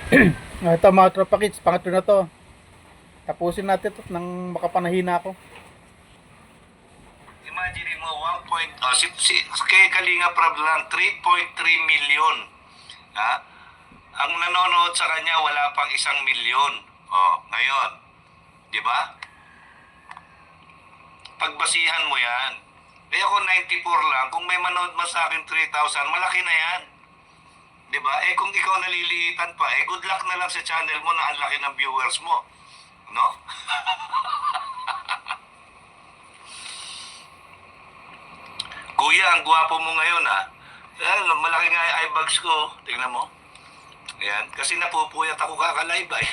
Ito mga tropa kids, pangatlo na to. Tapusin natin to nang makapanahina ako. Imagine mo, 1 point, kay Kalinga Prab lang, 3.3 million. Ha? Ang nanonood sa kanya, wala pang 1 milyon. Ngayon. Di ba? Pagbasihan mo yan. Eh ako 94 lang, kung may manood man sa akin 3,000, malaki na yan. Di ba? Eh kung ikaw naliliitan pa, eh good luck na lang sa channel mo na ang laki ng viewers mo. No? Kuya, ang gwapo mo ngayon ha. Malaki nga yung eye bags ko. Tingnan mo. Ayan. Kasi napupuyat ako kakalive ay.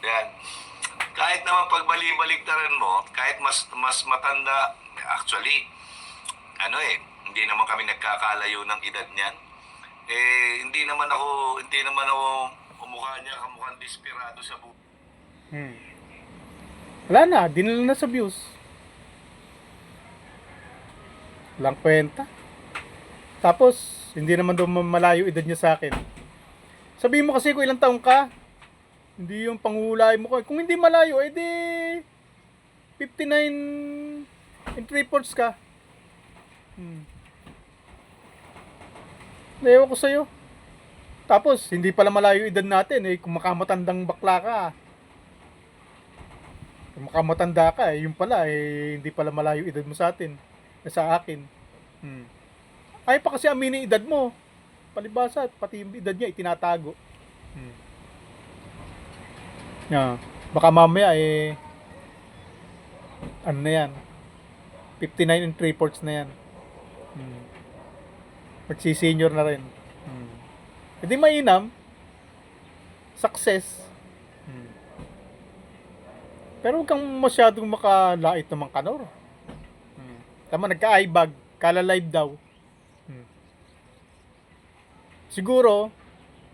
Ayan. Kahit naman pagbali-baligtaran mo, kahit mas matanda, actually, hindi naman kami nagkakalayo ng edad niyan. Hindi naman ako umukha niya kamukhang desperado sa buhay. Wala na, dinala na sa views. Walang kwenta. Tapos, hindi naman daw malayo edad niya sa akin. Sabihin mo kasi kung ilang taong ka, hindi yung panghulay mo ko. Kung hindi malayo, edi 59 and 3/4 ka. Ewan ko sa'yo. Tapos, hindi pala malayo edad natin eh. Kung makamatandang bakla ka. Kung makamatanda ka eh, yung pala eh, hindi pala malayo edad mo sa atin. Sa akin. Ay pa kasi aminin edad mo. Palibasa, pati yung edad niya itinatago. Yeah. Baka mamaya eh, ano na yan, 59 and 3/4 na yan. Magsi-senior na rin. Hindi mainam. Success. Pero huwag kang masyadong makalait naman kanor. Tama, nagka-eyebag. Kala live daw. Siguro,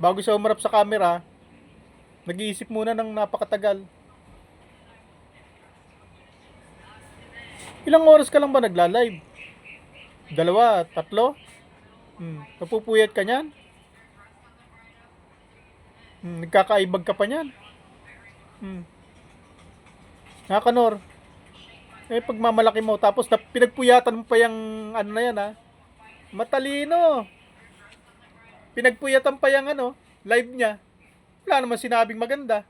bago siya umarap sa camera, nag-iisip muna ng napakatagal. Ilang oras ka lang ba nagla-live? 2, 3? Napupuyat ka niyan? Nagkaka-eyebag ka pa niyan? Nakakanor. Eh, pagmamalaki mo, tapos pinagpuyatan mo pa yung ano na yan ha. Matalino. Pinagpuyatan pa yung live niya. Wala naman sinabing maganda.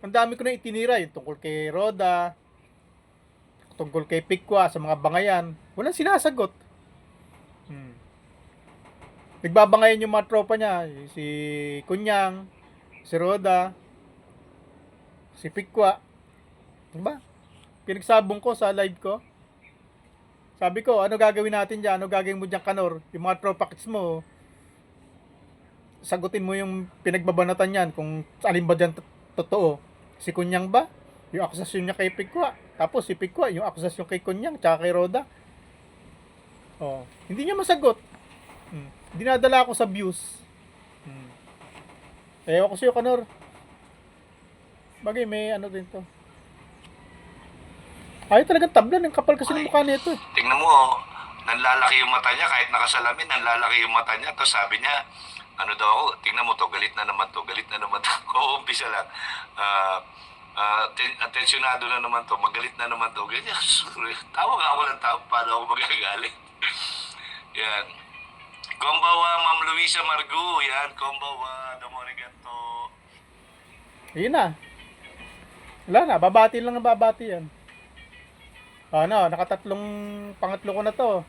Ang dami ko na itinira yung tungkol kay Roda, tungkol kay Pikwa sa mga bangayan. Walang sinasagot. Nagbabangayan yung mga tropa niya. Si Kunyang, si Roda, si Pikwa. Diba? Pinagsabong ko sa live ko. Sabi ko, ano gagawin natin dyan? Ano gagawin mo dyan, Kanor? Yung mga tropa kits mo, sagutin mo yung pinagbabanatan yan kung alin ba dyan totoo. Si Kunyang ba? Yung akusasyon niya kay Pikwa. Tapos si Pikwa, yung akusasyon kay Kunyang tsaka kay Roda. Hindi niya masagot. Dinadala ako sa views. Ewan ko sa'yo, Kanor. Bagay, may ano din to. Ay, talagang tablan. Ang kapal kasi ng mukha nito. Tingnan mo, nanlalaki yung mata niya. Kahit nakasalamin, nanlalaki yung mata niya. Tapos sabi niya, ano daw ako, tingnan mo to, galit na naman to. Oo, umpisa lang. Atensyonado na naman to, magalit na naman to. Ganyan, tawa nga ako ng tawa, paano ako magagalit. Yan. Kombawa, Ma'am Luisa Margu. Yan, kombawa, damorigato. Ayun na. Wala na, babati lang ang babati yan. Pangatlo ko na to.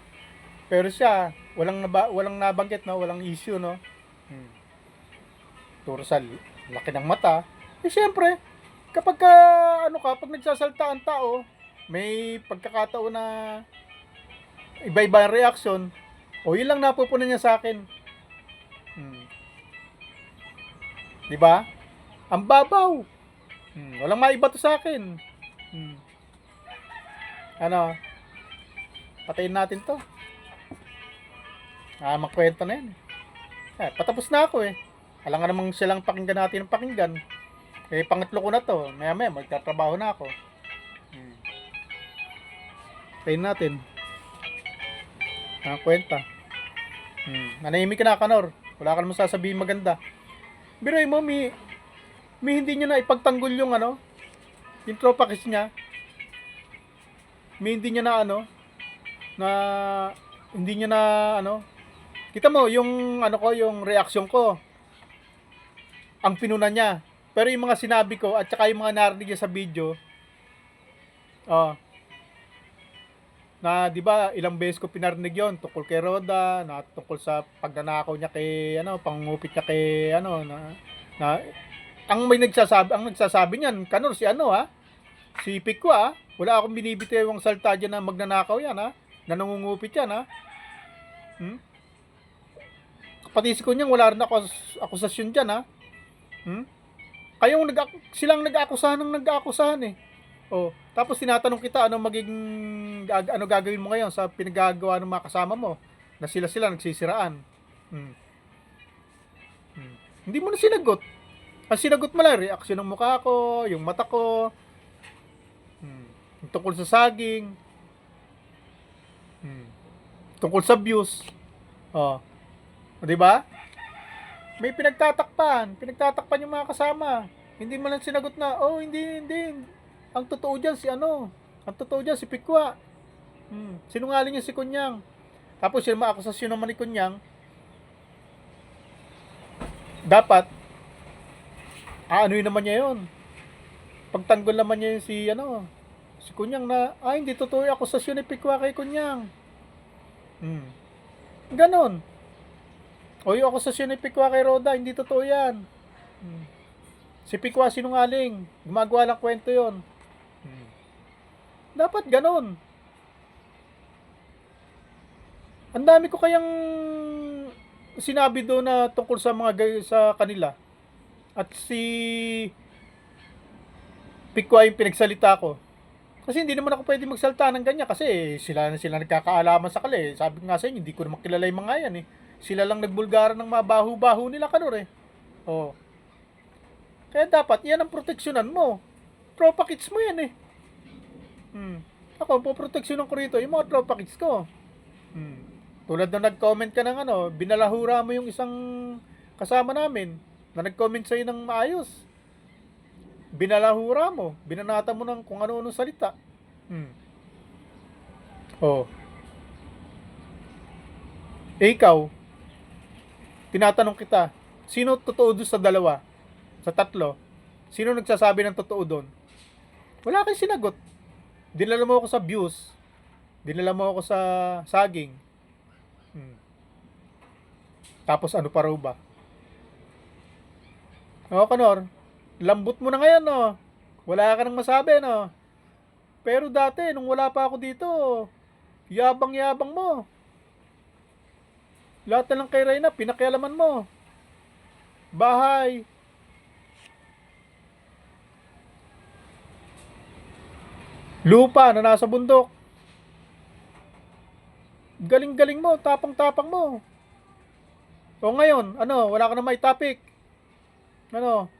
Pero siya, walang nabanggit, no? Walang issue, no? Turo sa laki ng mata. Eh, syempre, kapag pag nagsasalta ang tao, may pagkakataon na iba-iba ang reaction, yun lang napupunan niya sa akin. Diba? Ang babaw. Walang maiba to sa akin. Patayin natin to. Magkwento na yan. Patapos na ako eh. Alam nga namang silang pakinggan natin ng pakinggan. Eh, pangatlo ko na to. Maya magtatrabaho na ako. Patayin natin. Kwenta. Nanahimik ka na, Kanor. Wala ka naman sasabihin maganda. Biruin mo, may hindi niya na ipagtanggol yung ano, yung tropa kiss niya. May hindi niya na ano, na hindi niya na ano. Kita mo yung ano ko, yung reaksyon ko. Ang pinuna niya. Pero yung mga sinabi ko at saka yung mga narinig niya sa video, oh, na 'di ba ilang beses ko pinarinig yon tungkol kay Roda, na tungkol sa pagnanakaw niya kay ano, pangungupit niya kay ano na ang nagsasabi niyan, Kanor, si ano ha, si Pico ha. Wala akong binibitewang salta diyan na magnanakaw yan ha, na nangungupit yan ha. Hmm? Pati si Kunyang wala rin ako akusasyon diyan ha. Hmm? Kayong silang nag-aakusahan ng nag-aakusahan eh. Oh, tapos tinatanong kita ano gagawin mo ngayon sa pinagagawa ng mga kasama mo na sila nagsisiraan. Hmm. Hindi mo na sinagot. Ang sinagot mo lang reaksyon ng mukha ko, yung mata ko. Yung tungkol sa saging. Tungkol sa views. Oh. 'Di ba? May pinagtatakpan yung mga kasama. Hindi mo lang sinagot na, oh, hindi. Ang totoo diyan si ano, ang totoo diyan si Pikwa. Sinungaling niya si Kunyang. Tapos yung mga akusasyon naman ni Kunyang, dapat, yun naman niya yun. Pagtanggol naman niya yun si Kunyang na, hindi totoo yung akusasyon ni Pikwa kay Kunyang. Ganon. O yung akusasyon ni Pikwa kay Roda, hindi totoo yan. Si Pikwa sinungaling. Gumagawa lang kwento yon. Dapat ganon. Ang dami ko kayang sinabi doon na tungkol sa sa kanila. At si Pikwa yung pinagsalita ko. Kasi hindi naman ako pwede magsalita ng ganyan kasi sila nagkakaalaman sa kali. Sabi ko nga sa inyo, hindi ko naman kilala yung mga yan eh. Sila lang nagbulgaran ng mabaho-baho nila, Kanor eh. Oh. Kaya dapat, yan ang proteksyonan mo. Tropa kids mo yan eh. Ako, poproteksyonan ko rito yung mga tropa kids ko. Tulad na nag-comment ka ng ano, binalahura mo yung isang kasama namin na nag-comment sa'yo ng maayos. Binalahura mo, binanata mo ng kung ano-ano salita. Oh. Ikaw, tinatanong kita, sino totoo doon sa dalawa? Sa tatlo? Sino nagsasabi ng totoo doon? Wala kang sinagot. Dinala mo ako sa views. Dinala mo ako sa saging. Tapos ano pa raw ba? Kanor, lambot mo na ngayon, no? Wala ka nang masabi, no? Pero dati, nung wala pa ako dito, yabang-yabang mo. Lahat na lang kay Reyna, pinakialaman mo. Bahay. Lupa na nasa bundok. Galing-galing mo, tapang-tapang mo. O ngayon, ano, wala ka na may topic. Ano,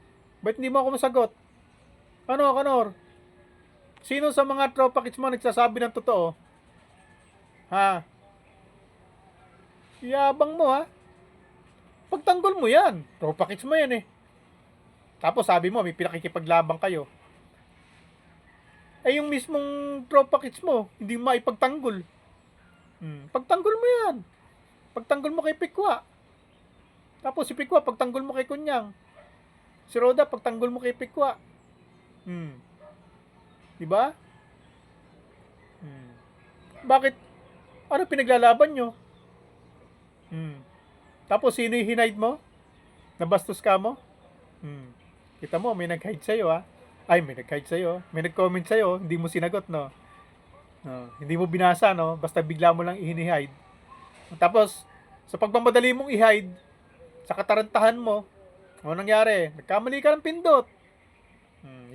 ba't hindi mo ako masagot? Ano, Kanor? Sino sa mga tropa kids mo nagsasabi ng totoo? Ha? Yabang mo ha? Pagtanggol mo yan. Tropa kids mo yan eh. Tapos sabi mo, may pinakikipaglabang kayo. Yung mismong tropa kids mo, hindi mo maipagtanggol. Pagtanggol mo yan. Pagtanggol mo kay Pikwa. Tapos si Pikwa, pagtanggol mo kay Kunyang. Si Roda, pagtanggol mo kay Pikwa. Diba? Bakit? Ano pinaglalaban nyo? Tapos sino yung hinide mo? Nabastos ka mo? Kita mo, may nag-hide sa'yo ha. May nag-hide sa'yo. May nag-comment sa'yo, hindi mo sinagot, no? Hindi mo binasa, no? Basta bigla mo lang i-hide. Tapos, sa pagmamadali mong i-hide, sa katarantahan mo, ano nangyari? Nagkamali ka ng pindot.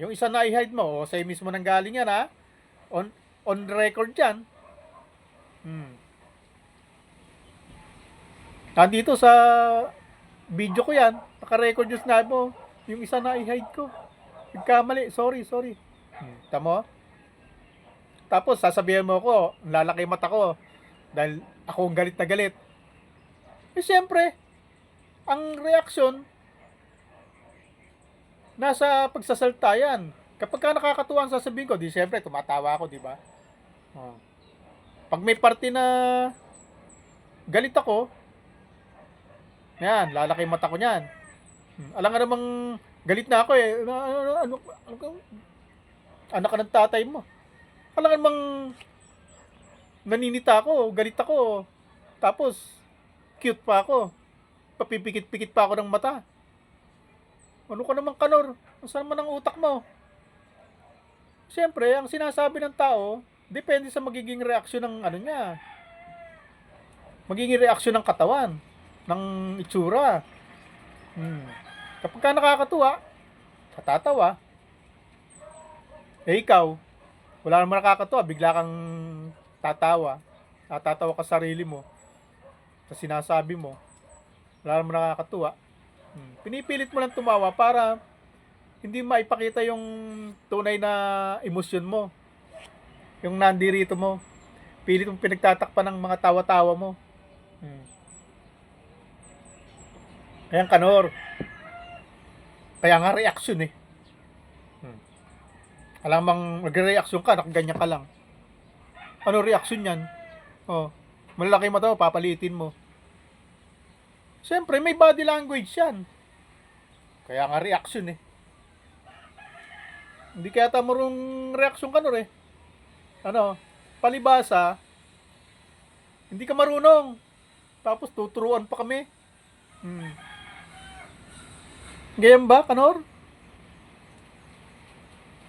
Yung isa na i-hide mo, sa'yo mismo nang galing yan, ha? On record yan. Nandito sa video ko yan, naka-record yung sinabi mo, yung isa na i-hide ko. Nagkamali, sorry. Tamo? Tapos sasabihin mo ko, lalaki mata ko dahil ako ang galit na galit. Eh, siyempre, ang reaksyon, nasa pagsasalta yan. Kapag ka nakakatuwa ang sasabihin ko, di siyempre, tumatawa ako, di ba? Oh. Pag may parte na galit ako, yan, lalaki yung mata ko niyan. Alam nga namang galit na ako eh. Anak ka ng tatay mo. Alam nga namang naninita ako, galit ako. Tapos, cute pa ako. Papipikit-pikit pa ako ng mata. Ano ka naman, Kanor? Saan man ang utak mo? Siyempre, ang sinasabi ng tao, depende sa magiging reaksyon ng ano niya. Magiging reaksyon ng katawan, ng itsura. Kapag ka nakakatuwa, katatawa. Eh ikaw, wala naman nakakatuwa, bigla kang tatawa. Tatatawa ka sa sarili mo, sa sinasabi mo. Wala naman nakakatuwa. Pinipilit mo lang tumawa para hindi maipakita yung tunay na emosyon mo. Yung nandirito mo. Pilit mong pinagtatakpan ng mga tawa-tawa mo. Kaya Kanor. Kaya nga reaksyon eh. Alam bang nagre-reaksyon ka, nakaganyan ka lang. Ano reaksyon yan? Oh, malaki mo to, papalitin mo. Siyempre, may body language yan. Kaya nga reaksyon eh. Hindi kaya marunong reaksyon Kanor eh. Ano, palibasa, hindi ka marunong. Tapos tuturuan pa kami. Ganyan ba, Kanor?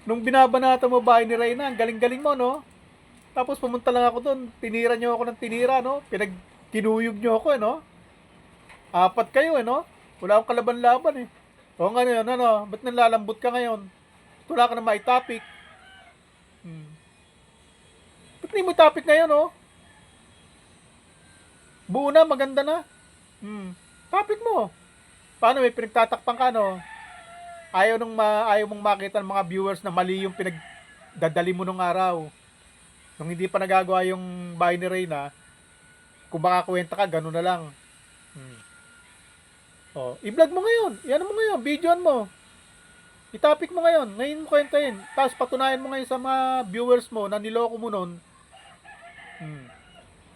Nung binabanata mo bahay ni Reyna, ang galing-galing mo, no? Tapos pumunta lang ako doon, tinira nyo ako ng tinira, no? Kinuyog nyo ako, no? 4 kayo, no? Wala akong kalaban-laban, eh. O nga yun, ano? Ba't nalalambot ka ngayon? Wala ka na may topic. Ba't hindi mo topic ngayon, no? Buo na, maganda na. Topic mo. Paano, may pinagtatakpan ka, no? Ayaw mong makita ng mga viewers na mali yung pinagdadali mo nung araw. Nung hindi pa nagagawa yung bahay ni Reyna, kung baka kwenta ka, gano'n na lang. I-vlog mo ngayon. Yan mo ngayon. Videoan mo. I-topic mo ngayon. Ngayon mo kwentahin. Tapos patunayan mo ngayon sa mga viewers mo na niloko mo nun.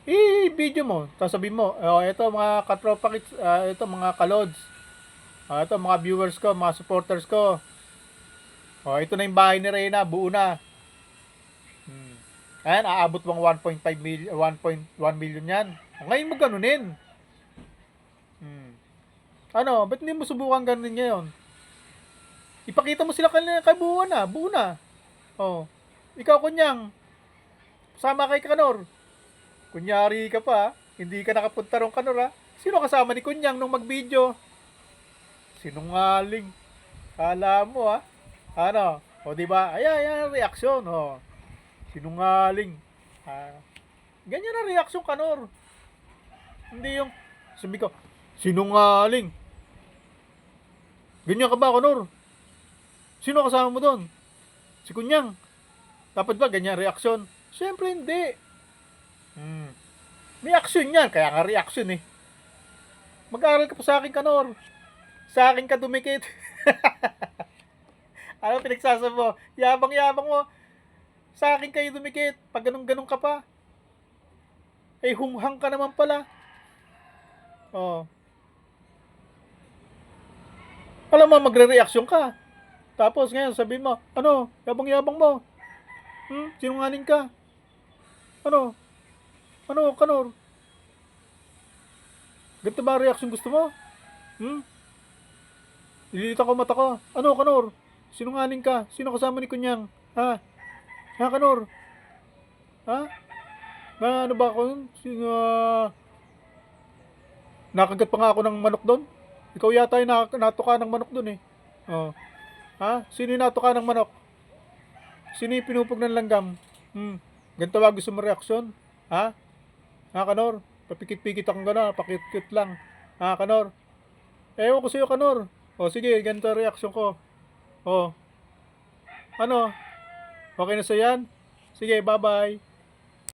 I-video mo. Tapos sabihin mo, ito mga katropa kits, ito mga kalods. Ito mga viewers ko, mga supporters ko. Ito na yung bahay ni Reyna, buo na. Ayan, aabot bang 1.5 million, 1.1 million yan. Ngayon mo ganunin. Ano, ba't hindi mo subukan ganunin ngayon? Ipakita mo sila kanila kay buo na, buo na. Ikaw kunyang, sama kay Kanor. Kunyari ka pa, hindi ka nakapunta ron Kanor ha. Sino kasama ni Kunyang nung mag-video? Sinungaling. Kala mo ha. Ano? Diba? Ayan reaksyon. Sinungaling. Ganyan na reaksyon Kanor. Hindi yung sabi ko, sinungaling. Ganyan ka ba Kanor? Sino kasama mo doon? Si Kunyang. Dapat ba ganyan reaksyon? Siyempre hindi. May aksyon yan. Kaya nga reaksyon eh. Mag-aaral ka pa sa akin Kanor. Sa akin ka dumikit. Ano pinagsasabi mo? Yabang-yabang mo. Sa akin kayo dumikit. Pag ganun-ganun ka pa. Eh, hunghang ka naman pala. Alam mo, magre-reaksyon ka. Tapos ngayon, sabihin mo, ano, yabang-yabang mo. Sinungaling ka. Ano, Kanor? Ganito ba ang reaksyon gusto mo? Nililita ko mata ko. Ano, Kanor? Sinungaling ka. Sino kasama ni Kunyang? Ha, Kanor? Ha? Ano ba ako? Nakagat pa nga ako ng manok doon. Ikaw yata yung natuka ng manok doon eh. Ha? Sino yung natuka ng manok? Sino yung pinupog ng langgam? Ganito ba gusto mo reaksyon? Ha, Kanor? Papikit-pikit akong gano'n. Pakit-kit lang. Kanor? Ewan ko sa'yo, Kanor. Sige, ganito reaksyon ko. Ano? Okay na sa yan? Sige, bye-bye.